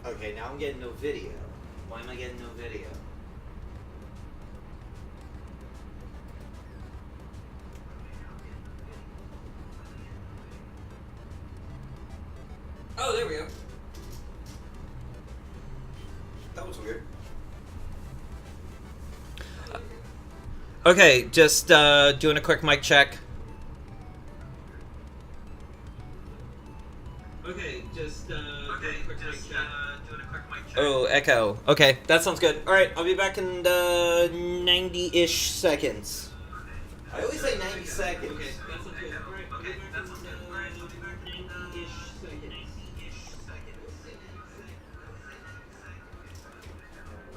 Okay, now I'm getting no video. Why am I getting no video? Oh, there we go. That was weird. Okay, just doing a quick mic check. Okay, just doing a quick mic check. Oh, echo. Okay, that sounds good. All right, I'll be back in 90-ish seconds. I always say 90 seconds. Okay, that sounds good. All right, okay, that sounds good. All right, I'll be back in 90-ish seconds.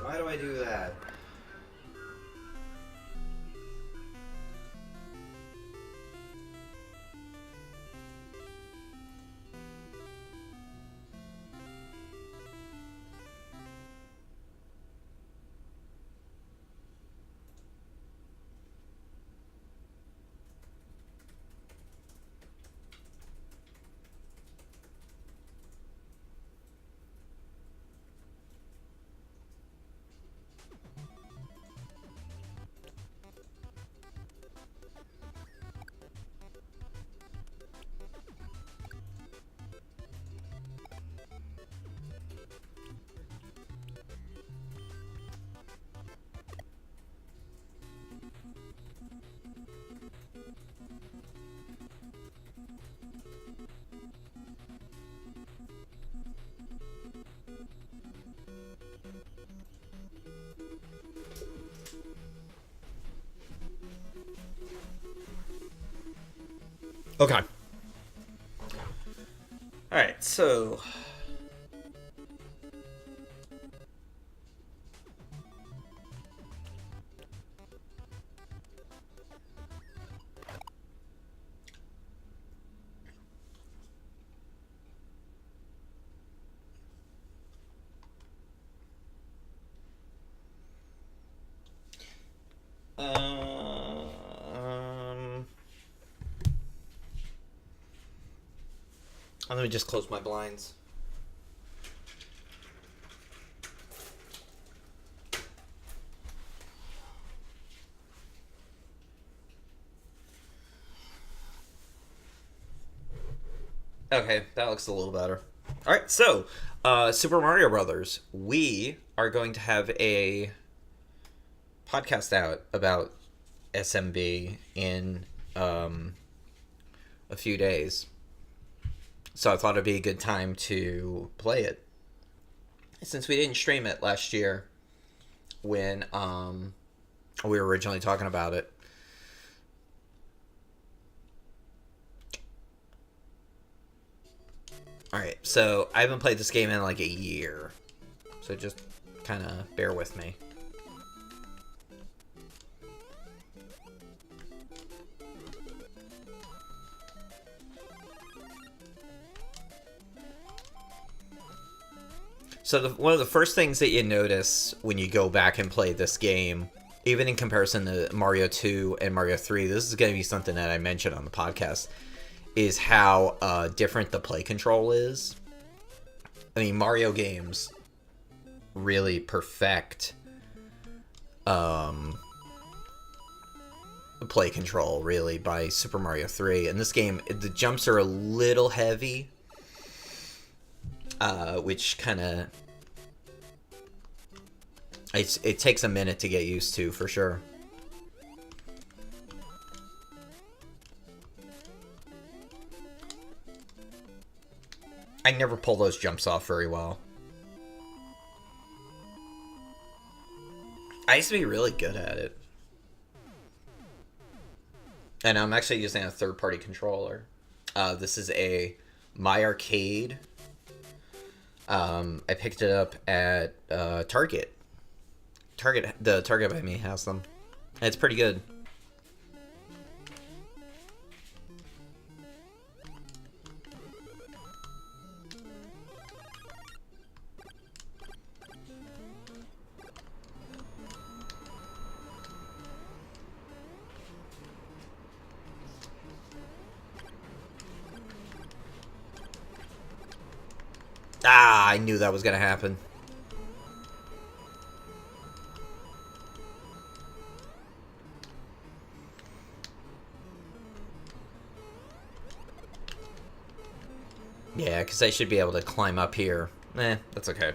Why do I do that? Okay. Alright, so... Let me just close my blinds. Okay, that looks a little better. Alright, so, Super Mario Brothers. We are going to have a podcast out about SMB in a few days. So I thought it'd be a good time to play it. Since we didn't stream it last year when we were originally talking about it. Alright, so I haven't played this game in like a year. So just kind of bear with me. So one of the first things that you notice when you go back and play this game, even in comparison to Mario 2 and Mario 3, this is going to be something that I mentioned on the podcast, is how different the play control is. I mean, Mario games really perfect play control, really, by Super Mario 3. In this game, the jumps are a little heavy. Which kind of... It takes a minute to get used to, for sure. I never pull those jumps off very well. I used to be really good at it. And I'm actually using a third-party controller. This is a My Arcade. I picked it up at Target. The Target by me has them. And it's pretty good. Ah, I knew that was gonna happen. Yeah, because I should be able to climb up here. That's okay.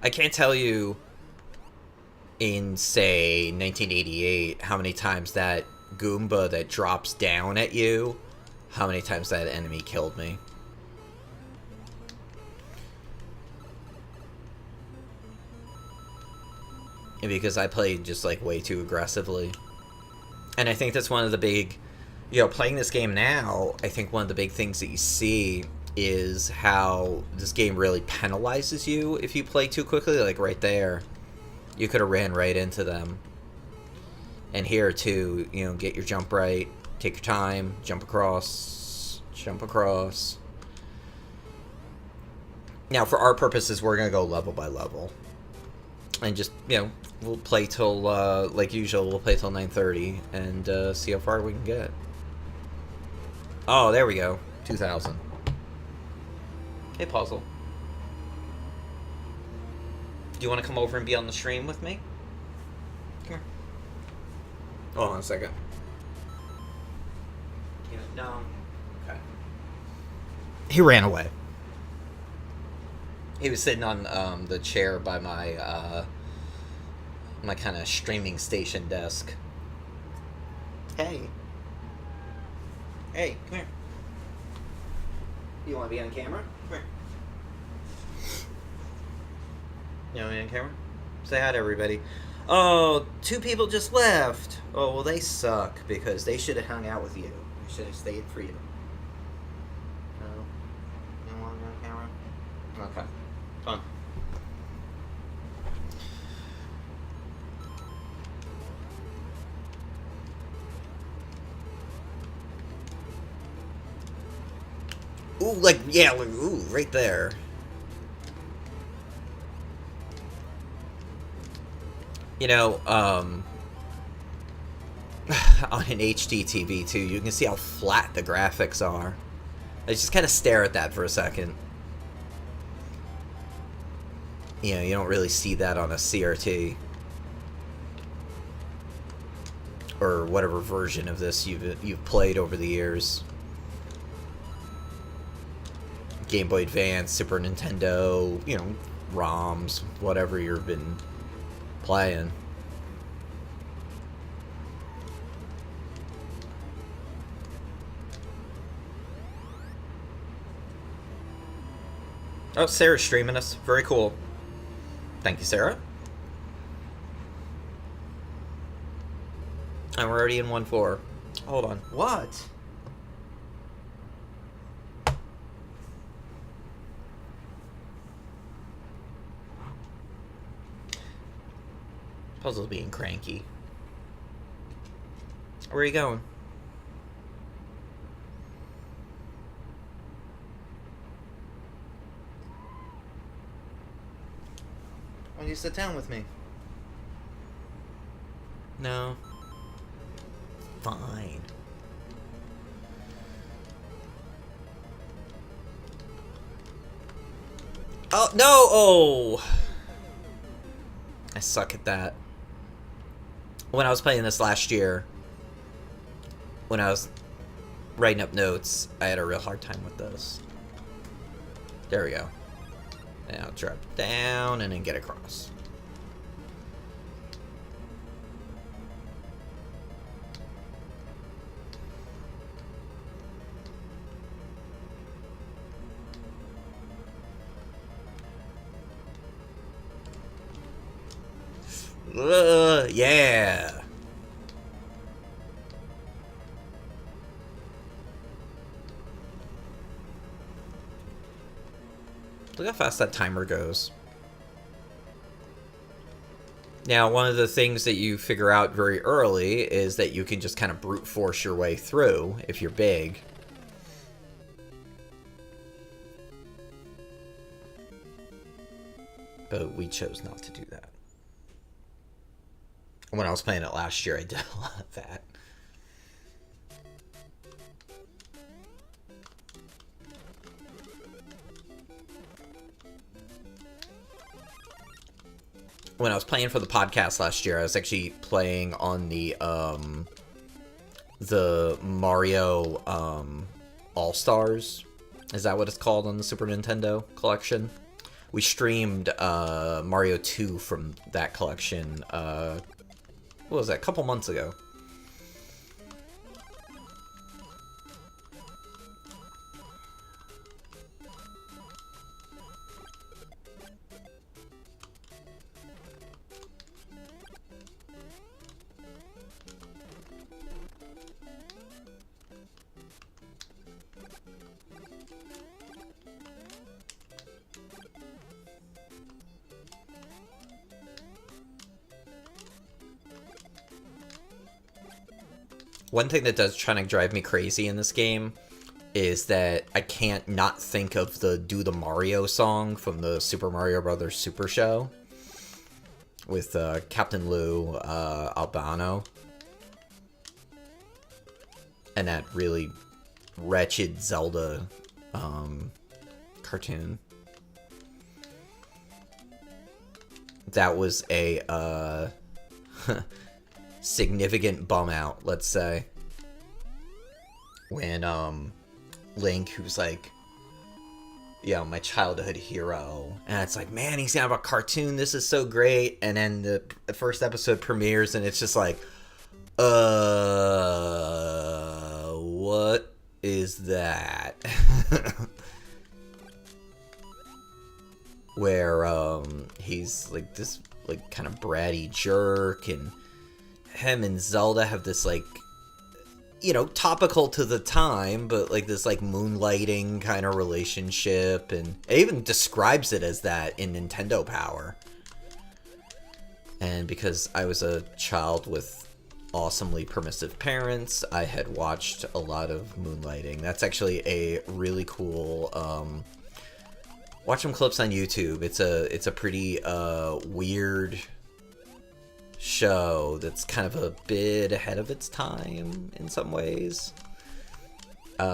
I can't tell you in, say, 1988 how many times that Goomba that drops down at you, how many times that enemy killed me. And because I played just, like, way too aggressively. And I think that's one of the big... You know, playing this game now, I think one of the big things that you see is how this game really penalizes you if you play too quickly. Like, right there. You could have ran right into them. And here, too, you know, get your jump right. Take your time. Jump across. Jump across. Now, for our purposes, we're going to go level by level. And just, you know, we'll play till, like usual, we'll play till 9:30 and see how far we can get. Oh, there we go. 2,000. Hey, Puzzle. Do you want to come over and be on the stream with me? Come here. Hold on a second. No. Okay. He ran away. He was sitting on the chair by my my kind of streaming station desk. Hey. Hey, come here. You want to be on camera? Come here. You want to be on camera? Say hi to everybody. Oh, 2 people just left. Oh, well, they suck because they should have hung out with you. They should have stayed for you. No? You don't want to be on camera? Okay. Come on. Ooh, like, yeah, like, ooh, right there. You know, on an HD TV, too, you can see how flat the graphics are. I just kind of stare at that for a second. You know, you don't really see that on a CRT. Or whatever version of this you've played over the years. Game Boy Advance, Super Nintendo, you know, ROMs, whatever you've been playing. Oh, Sarah's streaming us. Very cool. Thank you, Sarah. And we're already in 1-4. Hold on. What? Puzzle's being cranky. Where are you going? Why don't you sit down with me? No. Fine. Oh, no! Oh! I suck at that. When I was playing this last year, when I was writing up notes, I had a real hard time with this. There we go. Now drop down and then get across. Yeah. Look how fast that timer goes. Now, one of the things that you figure out very early is that you can just kind of brute force your way through if you're big. But we chose not to do that. When I was playing it last year, I did a lot of that. When I was playing for the podcast last year, I was actually playing on the Mario All Stars. Is that what it's called on the Super Nintendo collection? We streamed Mario 2 from that collection. What was that? A couple months ago. One thing that does try to drive me crazy in this game is that I can't not think of the Do the Mario song from the Super Mario Brothers Super Show with Captain Lou Albano and that really wretched Zelda cartoon. That was a significant bum out, let's say, when Link, who's like, yeah, my childhood hero, and it's like, man, he's gonna have a cartoon, this is so great, and then the first episode premieres and it's just like, what is that? Where he's like this like kind of bratty jerk, and him and Zelda have this like, you know, topical to the time, but like this like moonlighting kind of relationship, and it even describes it as that in Nintendo Power. And because I was a child with awesomely permissive parents, I had watched a lot of moonlighting. That's actually a really cool watch some clips on YouTube. It's a pretty weird show that's kind of a bit ahead of its time in some ways.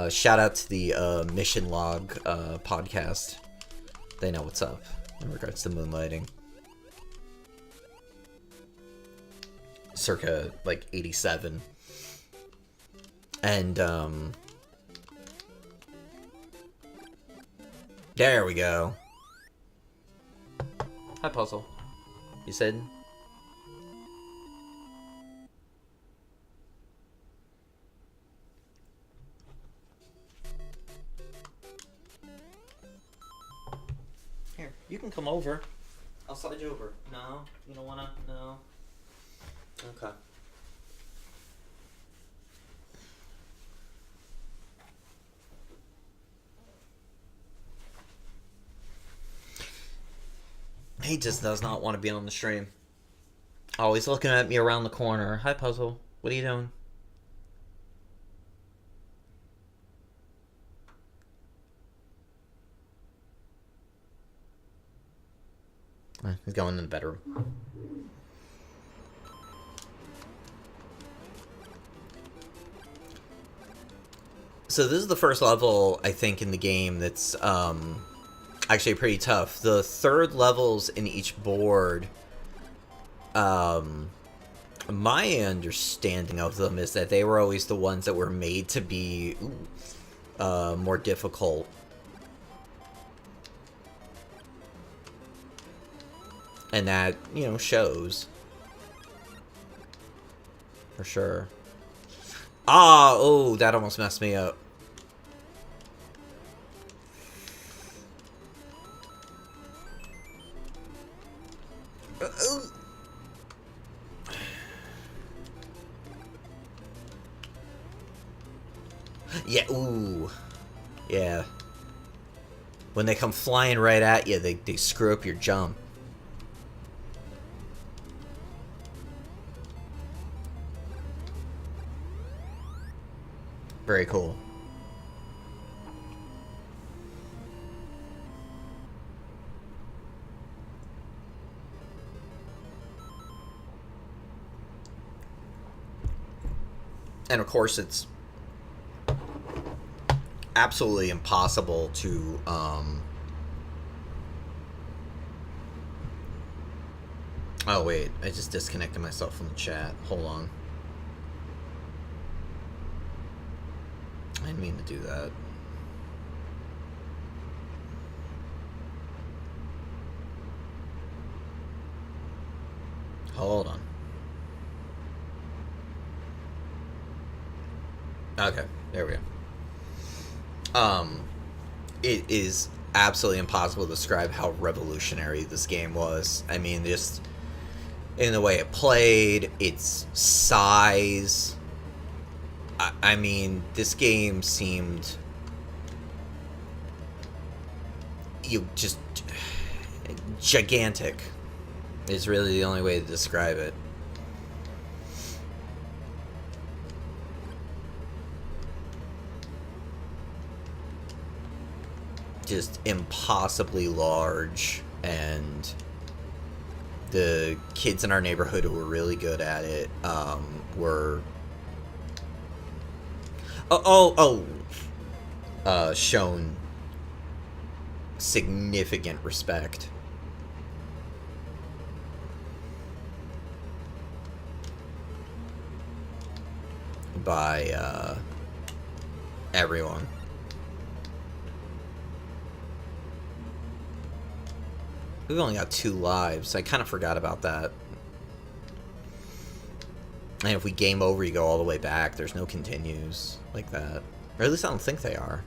Shout out to the Mission Log podcast. They know what's up in regards to moonlighting. Circa like 87. And there we go. Hi, Puzzle. You said? Here, you can come over. I'll slide you over. No? You don't wanna? No? Okay. He just does not want to be on the stream. Oh, he's looking at me around the corner. Hi, Puzzle. What are you doing? He's going in the bedroom. So this is the first level, I think, in the game that's actually pretty tough. The third levels in each board, my understanding of them is that they were always the ones that were made to be more difficult. And that, you know, shows. For sure. Ah, oh, that almost messed me up. Yeah, ooh. Yeah. When they come flying right at you, they screw up your jump. Very cool. And of course, it's absolutely impossible to oh wait, I just disconnected myself from the chat. Hold on. I didn't mean to do that. Hold on. Okay, there we go. It is absolutely impossible to describe how revolutionary this game was. I mean, just in the way it played, its size. I mean, this game seemed just gigantic. Is really the only way to describe it. Just impossibly large, and the kids in our neighborhood who were really good at it were shown significant respect by everyone. We've only got 2 lives. I kind of forgot about that. And if we game over, you go all the way back. There's no continues like that. Or at least I don't think they are.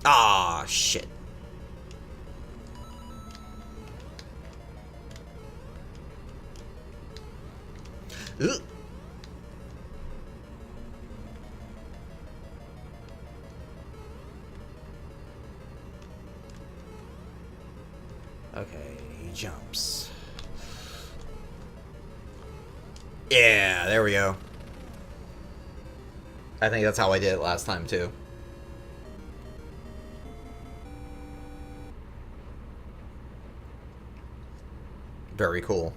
Ah, shit. Ugh. Okay, he jumps. Yeah, there we go. I think that's how I did it last time, too. Very cool.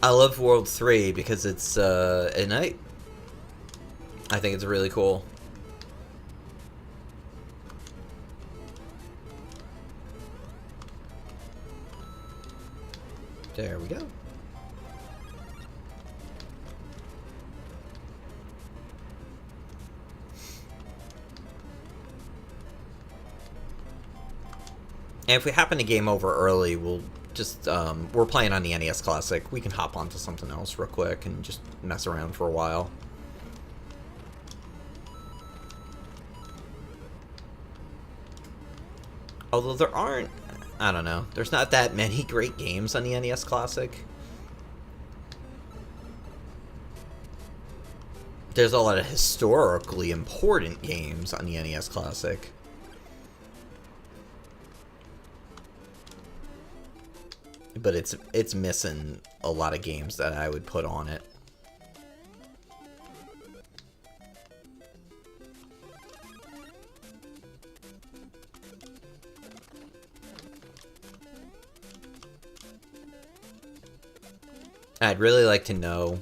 I love World 3 because it's at night. I think it's really cool. There we go. And if we happen to game over early, we'll just, we're playing on the NES Classic. We can hop onto something else real quick and just mess around for a while. Although there aren't, I don't know, there's not that many great games on the NES Classic. There's a lot of historically important games on the NES Classic. But it's missing a lot of games that I would put on it. I'd really like to know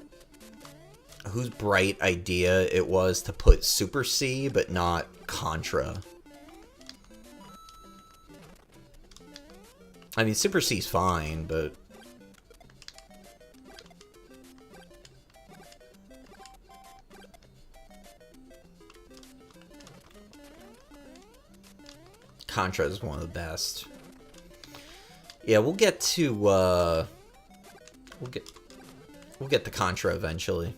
whose bright idea it was to put Super C, but not Contra. I mean, Super C's fine, but... Contra is one of the best. Yeah, we'll get to, we'll get to Contra eventually.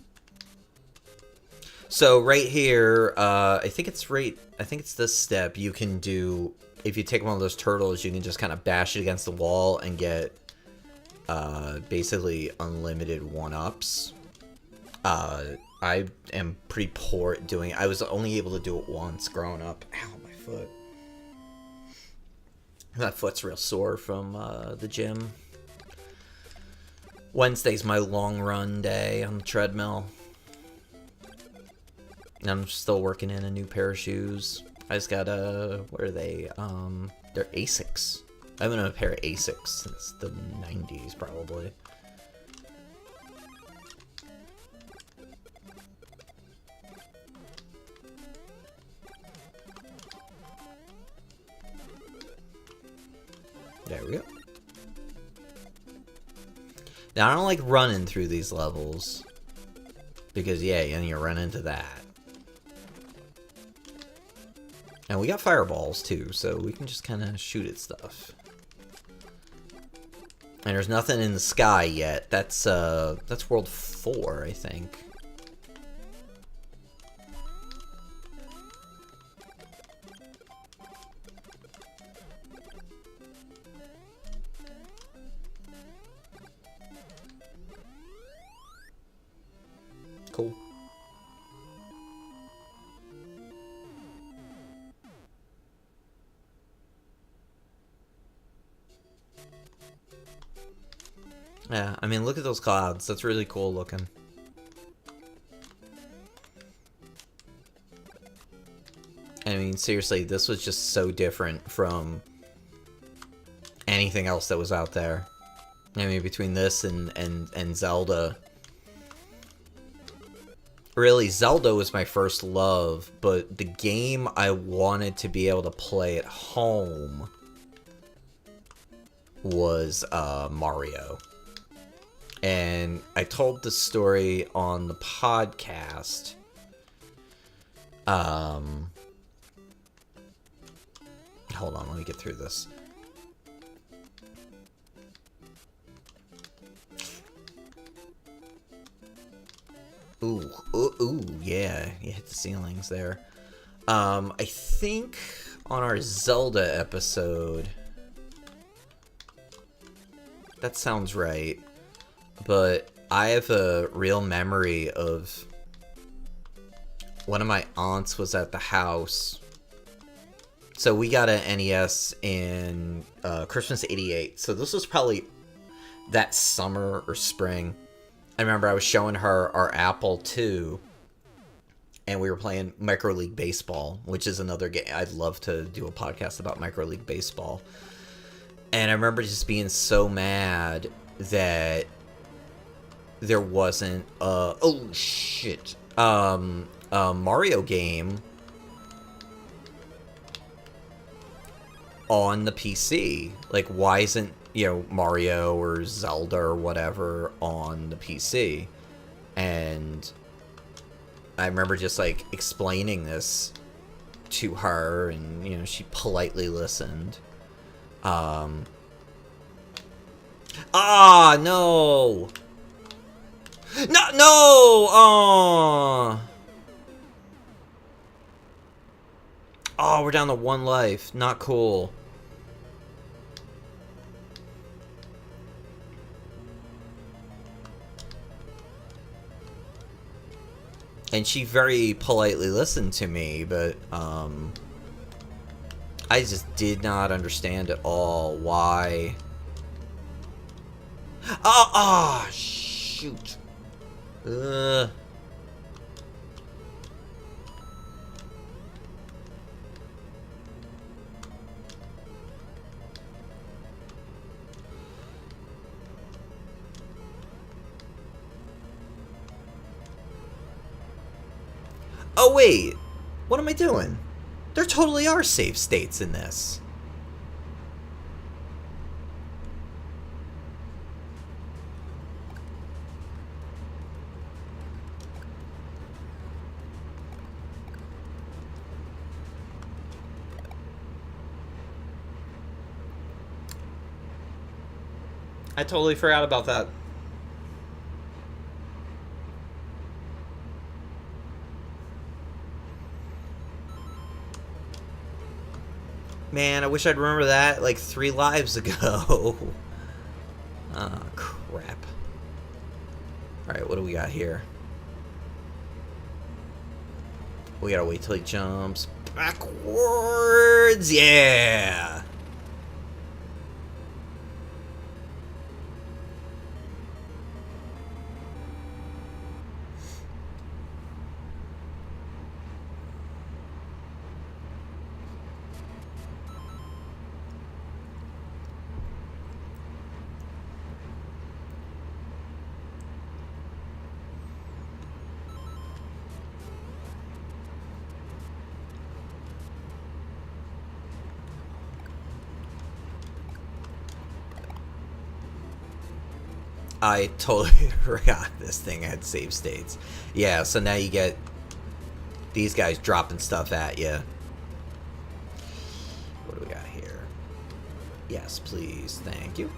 So right here, I think it's this step. You can do, if you take one of those turtles, you can just kind of bash it against the wall and get basically unlimited 1-ups. I am pretty poor at doing it. I was only able to do it once growing up. Ow, my foot. That foot's real sore from the gym. Wednesday's my long run day on the treadmill. And I'm still working in a new pair of shoes. I just got what are they? They're Asics. I haven't owned a pair of Asics since the 90s, probably. There we go. Now, I don't like running through these levels. Because, yeah, and you run into that. And we got fireballs, too, so we can just kind of shoot at stuff. And there's nothing in the sky yet. That's World 4, I think. Cool. Yeah, I mean, look at those clouds. That's really cool looking. I mean, seriously, this was just so different from anything else that was out there. I mean, between this and Zelda. Really, Zelda was my first love, but the game I wanted to be able to play at home was Mario. And I told the story on the podcast. Hold on, let me get through this. Ooh, yeah, you hit the ceilings there. I think on our Zelda episode, that sounds right, but I have a real memory of one of my aunts was at the house. So we got an NES in Christmas '88, so this was probably that summer or spring. I remember I was showing her our Apple II, and we were playing Micro League Baseball, which is another game. I'd love to do a podcast about Micro League Baseball. And I remember just being so mad that there wasn't a Mario game on the PC. Like, why isn't, Mario or Zelda or whatever on the PC? And I remember just, like, explaining this to her, and, she politely listened. No! No! Oh! Oh, we're down to one life. Not cool. And she very politely listened to me, but, I just did not understand at all why. Shoot. Oh, wait. What am I doing? There totally are save states in this. I totally forgot about that. Man, I wish I'd remember that like 3 lives ago. Ah, crap. Alright, what do we got here? We gotta wait till he jumps backwards. Yeah! I totally forgot this thing had save states. Yeah, so now you get these guys dropping stuff at you. What do we got here? Yes, please. Thank you.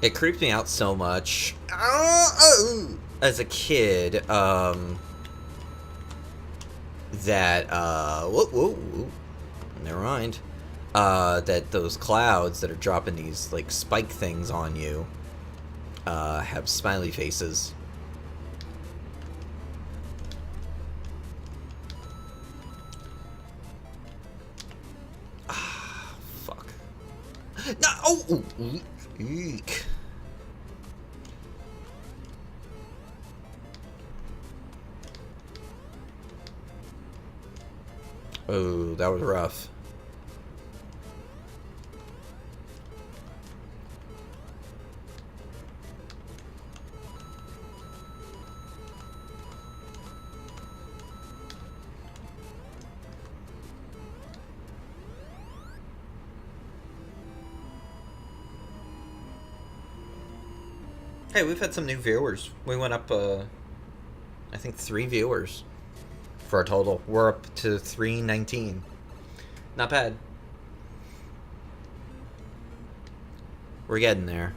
It creeps me out so much. As a kid, that, whoa, never mind. That those clouds that are dropping these, like, spike things on you, have smiley faces. Ah, fuck. No! Oh! Eek. Oh, that was rough. Hey, we've had some new viewers. We went up, I think 3 viewers for a total. We're up to 319. Not bad. We're getting there.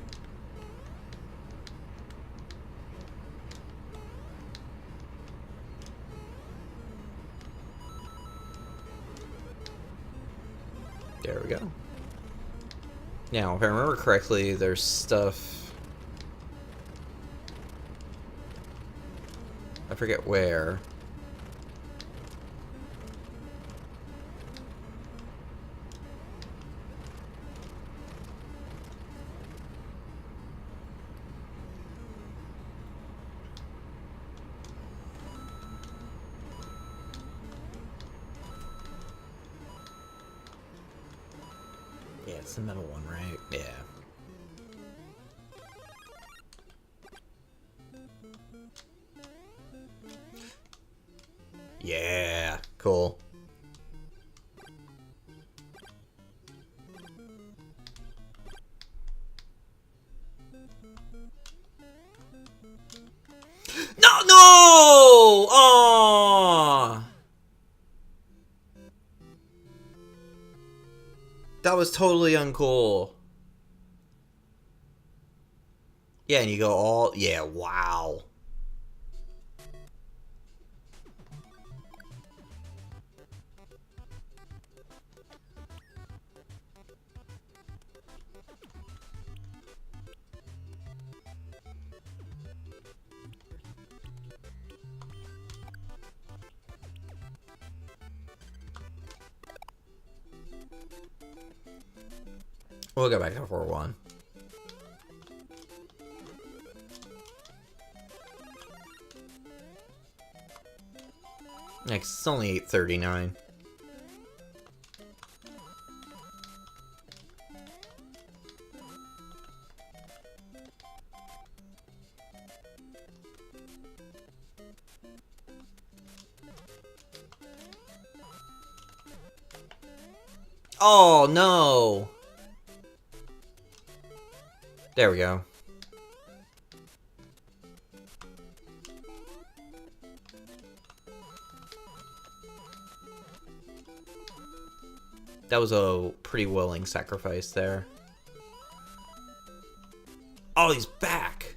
There we go. Now, if I remember correctly, there's stuff... I forget where. Yeah, it's the middle one, right? Yeah. Yeah, cool. No! Aww! That was totally uncool. Yeah, and you go all... Yeah, wow. We'll go back to 4-1. Next, it's only 8:39. Oh, no! There we go. That was a pretty willing sacrifice there. Oh, he's back!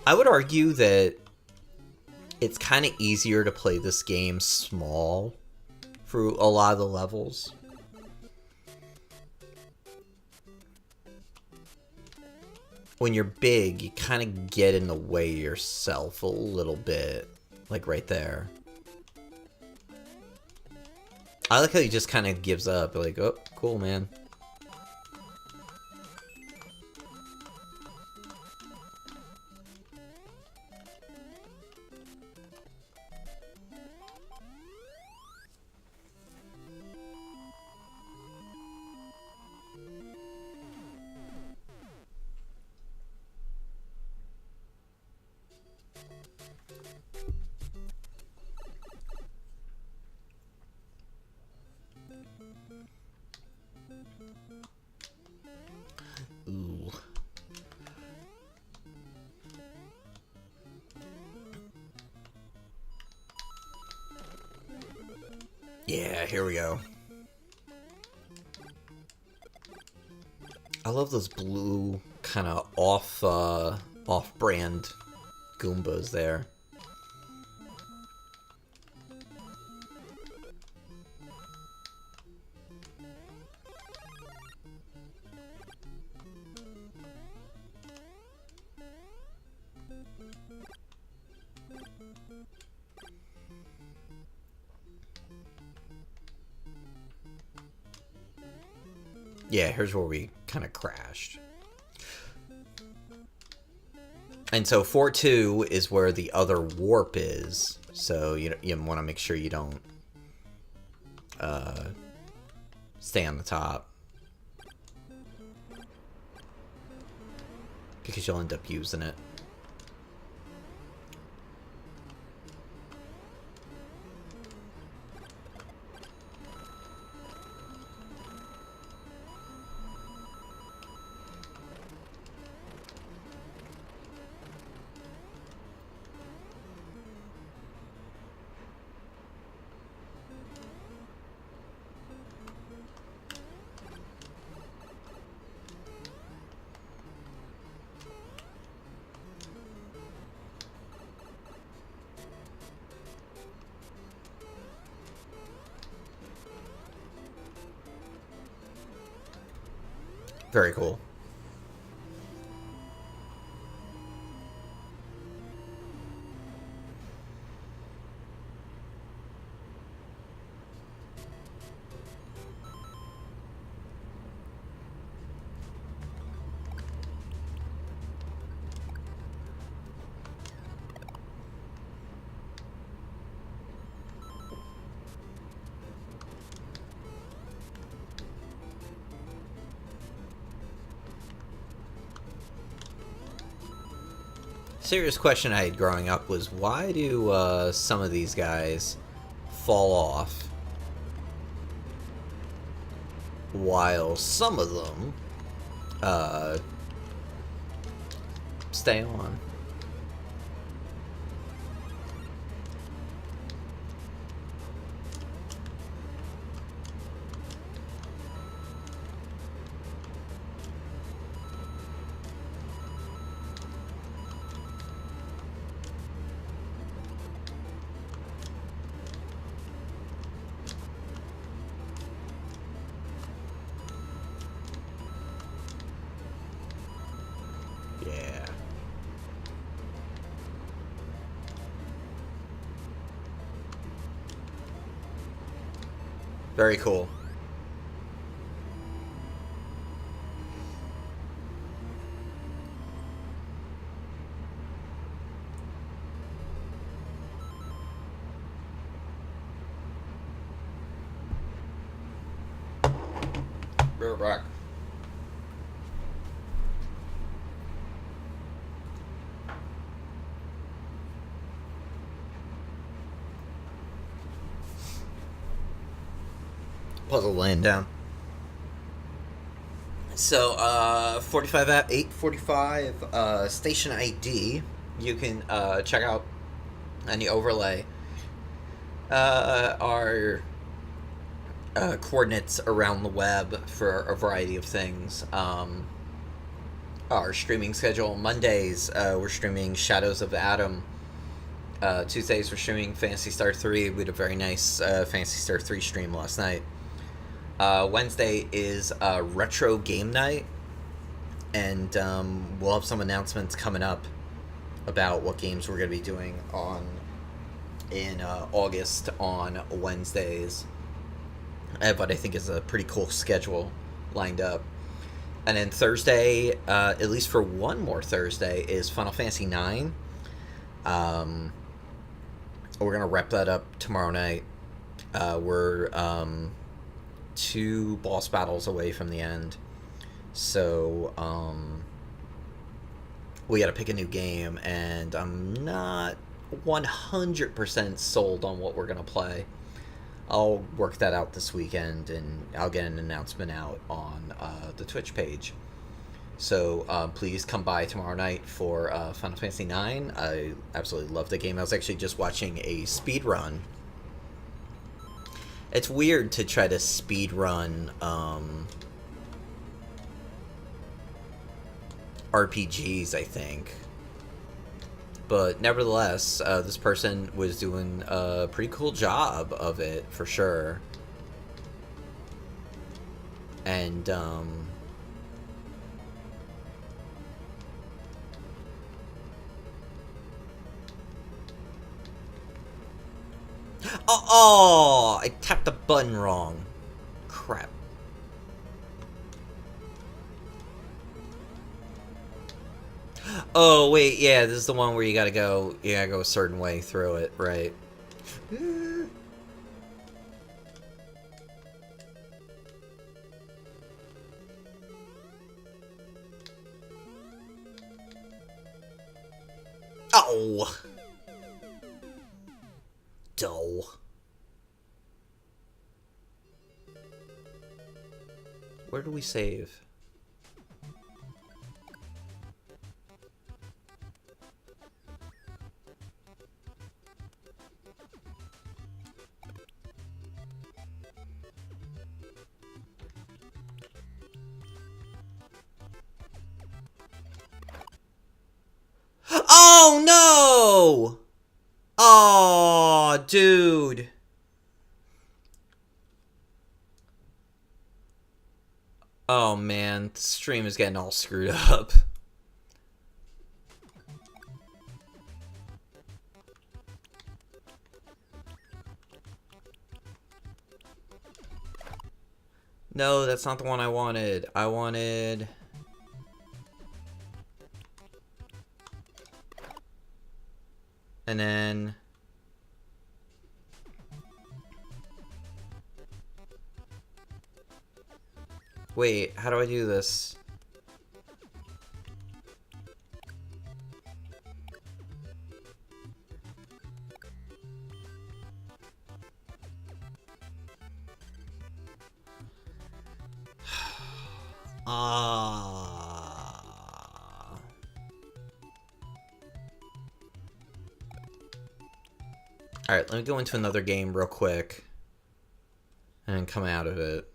I would argue that it's kind of easier to play this game small for a lot of the levels. When you're big, you kind of get in the way yourself a little bit. Like right there. I like how he just kind of gives up. Like, oh, cool, man. Ooh. Yeah, here we go. I love those blue kind of off-brand Goombas there. Yeah, here's where we kind of crashed. And so 4-2 is where the other warp is. So you want to make sure you don't stay on the top. Because you'll end up using it. Very cool. Serious question I had growing up was, why do some of these guys fall off while some of them stay on? Yeah. Very cool. We're back. Puzzle laying down. So, 45 at 8:45 station ID. You can check out any overlay. Our coordinates around the web for a variety of things. Our streaming schedule: Mondays, we're streaming Shadows of Adam. Tuesdays, we're streaming Phantasy Star 3. We had a very nice Phantasy Star 3 stream last night. Wednesday is retro game night, and we'll have some announcements coming up about what games we're going to be doing in August on Wednesdays. But I think it's a pretty cool schedule lined up. And then Thursday, at least for one more Thursday, is Final Fantasy IX. We're going to wrap that up tomorrow night. We're 2 boss battles away from the end. So, we gotta pick a new game, and I'm not 100% sold on what we're gonna play. I'll work that out this weekend, and I'll get an announcement out on the Twitch page. So please come by tomorrow night for Final Fantasy IX. I absolutely love the game. I was actually just watching a speed run. It's weird to try to speed run RPGs, I think. But nevertheless, this person was doing a pretty cool job of it, for sure. And, oh, I tapped the button wrong. Crap. Oh, wait, yeah, this is the one where you gotta go a certain way through it, right? Oh! Dull. Where do we save? Oh, no! Oh, dude. Oh, man. The stream is getting all screwed up. No, that's not the one I wanted. I wanted... And then... Wait, how do I do this? Alright, let me go into another game real quick. And come out of it.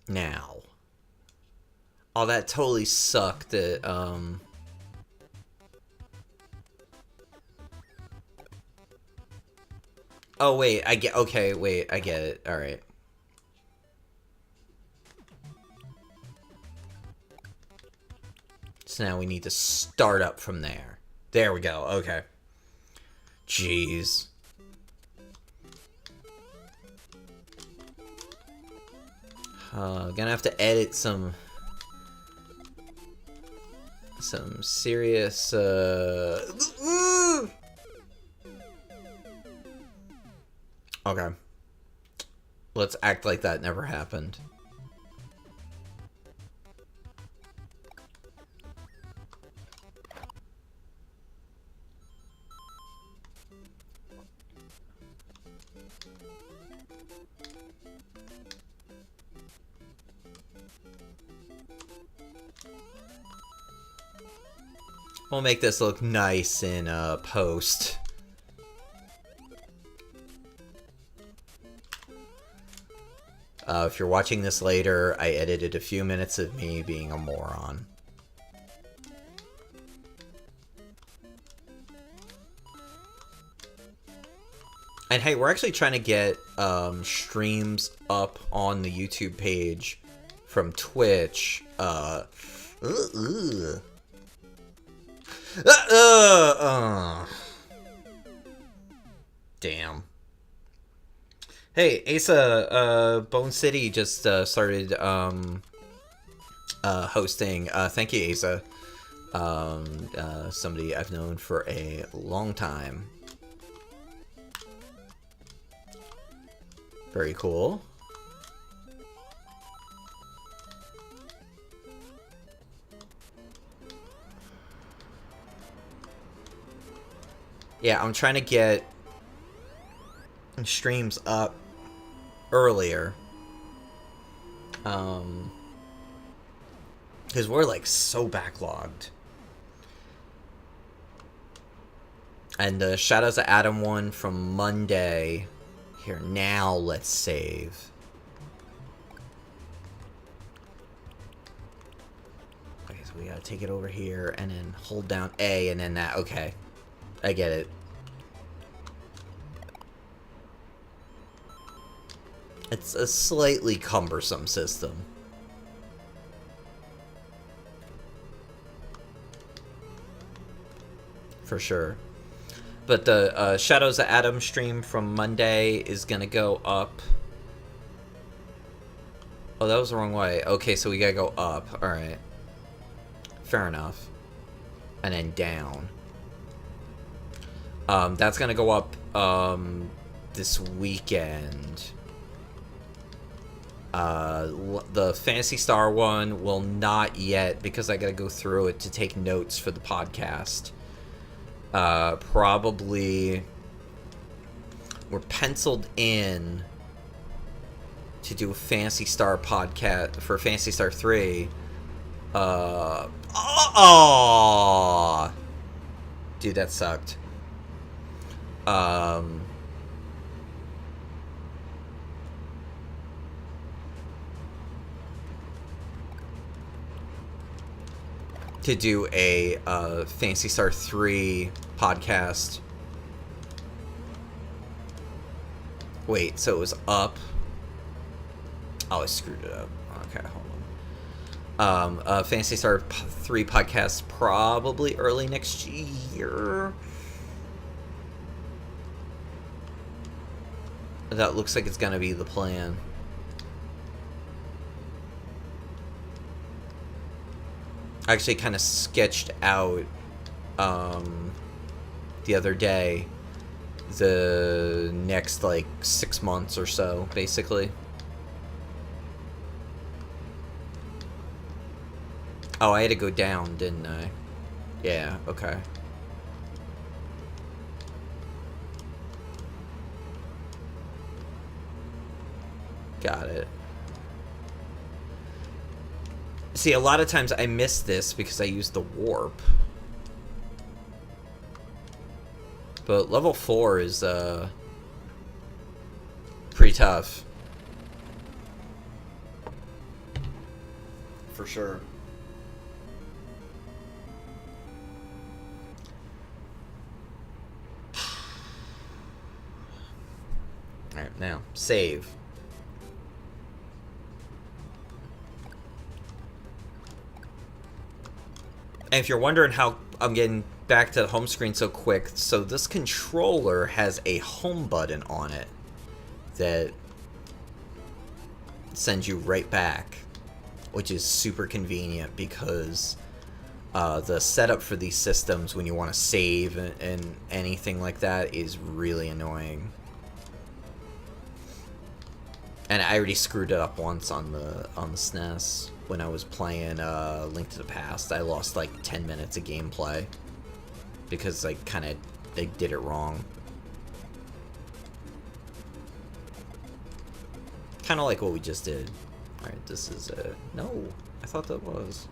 Now. Oh, that totally sucked at, Oh, wait, I get... Okay, wait, I get it. Alright. So now we need to start up from there. There we go, okay. Jeez. Gonna have to edit some serious, Okay. Let's act like that never happened. We'll make this look nice in post. If you're watching this later, I edited a few minutes of me being a moron. And hey, we're actually trying to get streams up on the YouTube page from Twitch. Damn. Hey, Asa, Bone City just started hosting. Thank you, Asa. Somebody I've known for a long time. Very cool. Yeah, I'm trying to get streams up earlier. Because we're like so backlogged. And the Shadows of Adam one from Monday. Here, now let's save. Okay, so we gotta take it over here and then hold down A and then that. Okay, I get it. It's a slightly cumbersome system. For sure. But the Shadows of Adam stream from Monday is gonna go up. Oh, that was the wrong way. Okay, so we gotta go up. Alright. Fair enough. And then down. That's gonna go up this weekend. The Phantasy Star one will not yet, because I gotta go through it to take notes for the podcast. Probably we're penciled in to do a Phantasy Star podcast for Phantasy Star 3. Dude, that sucked. To do a Phantasy Star 3 podcast. Wait, so it was up. Oh, I screwed it up. Okay, hold on. Phantasy Star 3 podcast probably early next year. That looks like it's gonna be the plan. I actually kind of sketched out the other day the next like 6 months or so, basically. Oh, I had to go down, didn't I? Yeah, okay. Got it. See, a lot of times I miss this because I use the warp. But level 4 is pretty tough. For sure. Alright, now, save. And if you're wondering how I'm getting back to the home screen so quick, so this controller has a home button on it that sends you right back, which is super convenient because the setup for these systems when you want to save and anything like that is really annoying. And I already screwed it up once on the SNES. When I was playing Link to the Past, I lost like 10 minutes of gameplay because they did it wrong. Kind of like what we just did. Alright, this is it. No, I thought that was.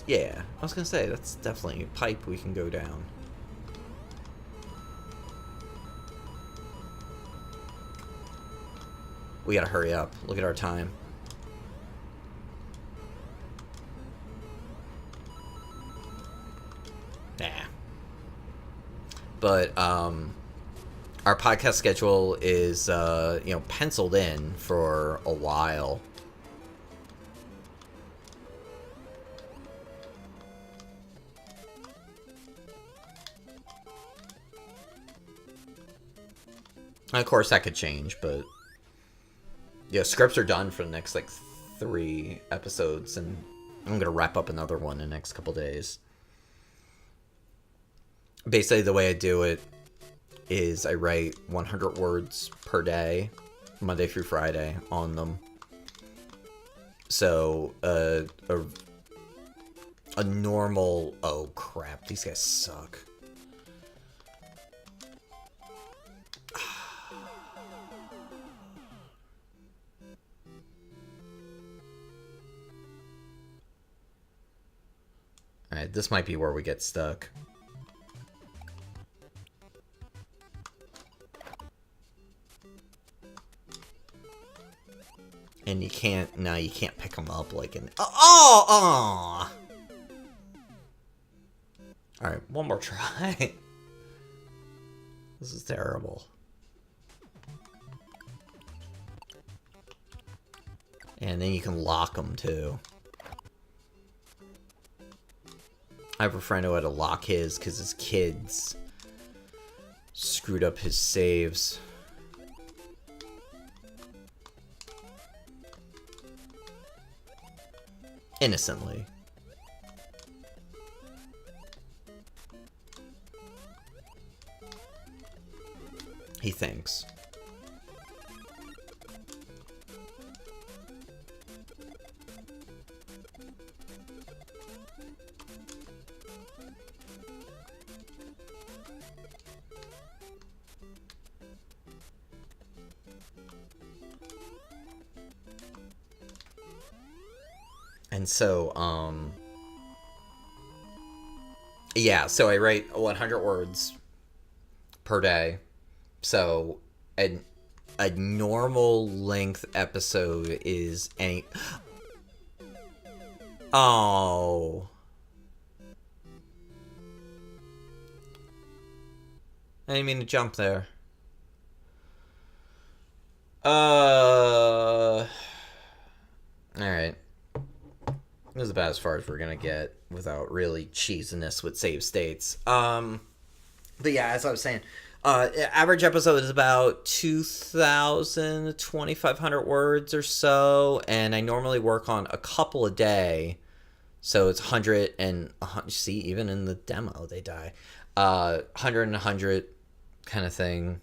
Yeah, I was gonna say, that's definitely a pipe we can go down. We gotta hurry up. Look at our time. Nah. But, our podcast schedule is, penciled in for a while. Of course, that could change, but yeah, scripts are done for the next like 3 episodes, and I'm gonna wrap up another one in the next couple days. Basically, the way I do it is I write 100 words per day, Monday through Friday on them. So, a normal... Oh, crap. These guys suck. Alright, this might be where we get stuck. And you can't... No, you can't pick them up like an... Oh! Alright, one more try. This is terrible. And then you can lock them, too. I have a friend who had to lock his because his kids screwed up his saves. Innocently. He thinks. And so, yeah, so I write 100 words per day. So, a normal length episode is any... Oh. I didn't mean to jump there. Alright. This is about as far as we're gonna get without really cheesiness with save states. But yeah, as I was saying, average episode is about 2,000 to 2,500 words or so, and I normally work on a couple a day, so it's 100 and 100. See, even in the demo, they die. 100 and 100 kind of thing.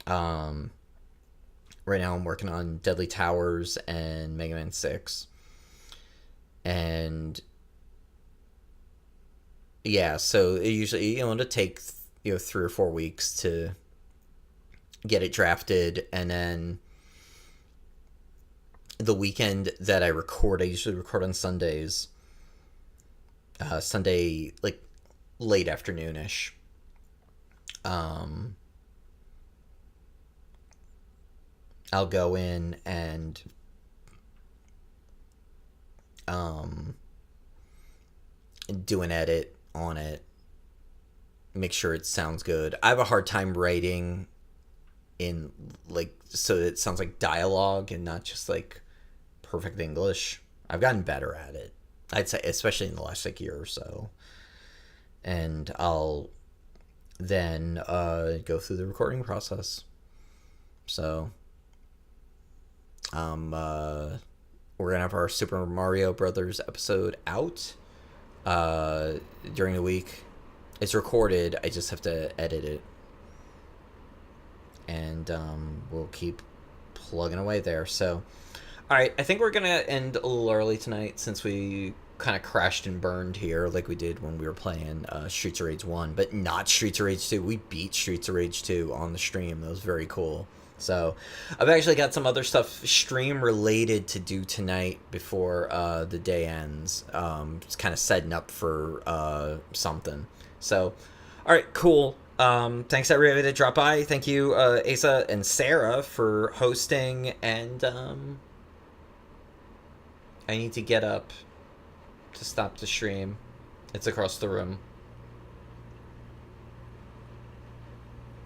Right now, I'm working on Deadly Towers and Mega Man 6. And yeah, so it usually, it'll take 3 or 4 weeks to get it drafted, and then the weekend that I record, I usually record on Sundays. Sunday, like, late afternoonish. I'll go in and do an edit on it, make sure it sounds good. I have a hard time writing in, like, so it sounds like dialogue and not just like perfect English. I've gotten better at it, I'd say, especially in the last like year or so. And I'll then go through the recording process. So we're gonna have our Super Mario Brothers episode out during the week. It's recorded, I just have to edit it. And we'll keep plugging away there. So, alright, I think we're gonna end a little early tonight since we kind of crashed and burned here like we did when we were playing Streets of Rage 1, but not Streets of Rage 2. We beat Streets of Rage 2 on the stream. That was very cool. So, I've actually got some other stuff stream-related to do tonight before the day ends. Just kind of setting up for something. So, alright, cool. Thanks everybody that dropped by. Thank you, Asa and Sarah, for hosting. And I need to get up to stop the stream. It's across the room.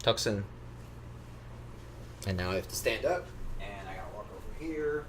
Talk soon. And now I have to stand up, and I gotta walk over here.